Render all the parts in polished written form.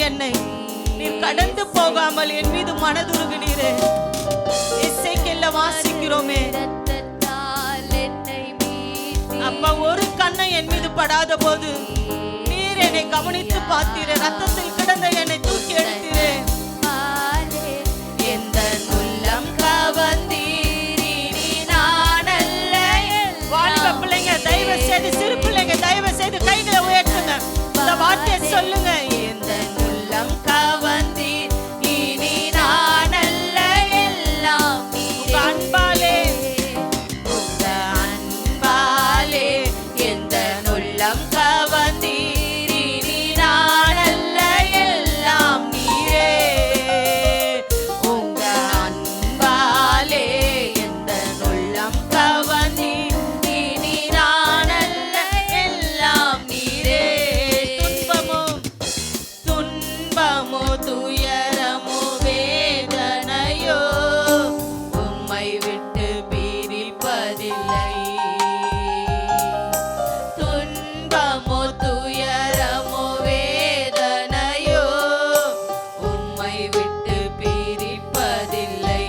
என்னை நீர் கடந்து போகாமல் என் மீது மனதுருகினீரே. எசேக்கியேல்ல வாசிக்கிறோமே, அப்பா ஒரு கண்ணை என் மீது படாத போது நீர் என்னை கவனித்து பார்த்தீரே. ரத்தத்தில் கிடந்த என்னை தூக்கி எடுத்தீரே. எந்த உள்ளம் கவர்ந்தீர், இனி நான் அல்ல. வாலிப பிள்ளைங்க தயவு செய்து, சிறு பிள்ளைங்க தயவு செய்து கைகளை உயர்த்துங்க, இந்த வார்த்தையை சொல்லுங்க. எந்த உள்ளம் கவர்ந்தீர், இனி நான் அல்ல, எல்லாம் உங்க அன்பாலே, உங்க அன்பாலே. எந்த உள்ளம் கவர்ந்தீர், இனி நான் அல்ல, எல்லாம் நீரே. உங்க அன்பாலே எந்த உள்ளம் கவர்ந்தீர், இனி நான் அல்ல, எல்லாம் நீரே. துன்பமோ துயரமோ வேதனையோ உம்மை விட்டு பிரிப்பதில்லை. துன்பமோ துயரமோ வேதனையோ உம்மை விட்டு பிரிப்பதில்லை.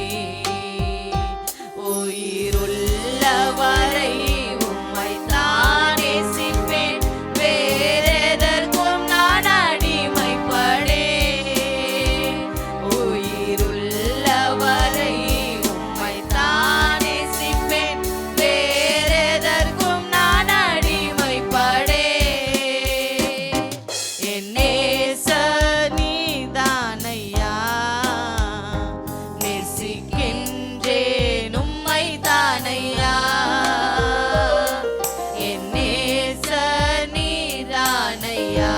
உயிருள்ளவரை உம்மை தான் நேசிப்பேன், வேறெதற்கும் நான் அடிமைப்படேன். உயிருள்ளவரை உம்மை தான் நேசிப்பேன், வேறெதற்கும் நான் அடிமைப்படேன். என் நேசர் நீதானையா, நேசிக்கின்றேன் உம்மை தானையா. என் நேசர் நீதானையா,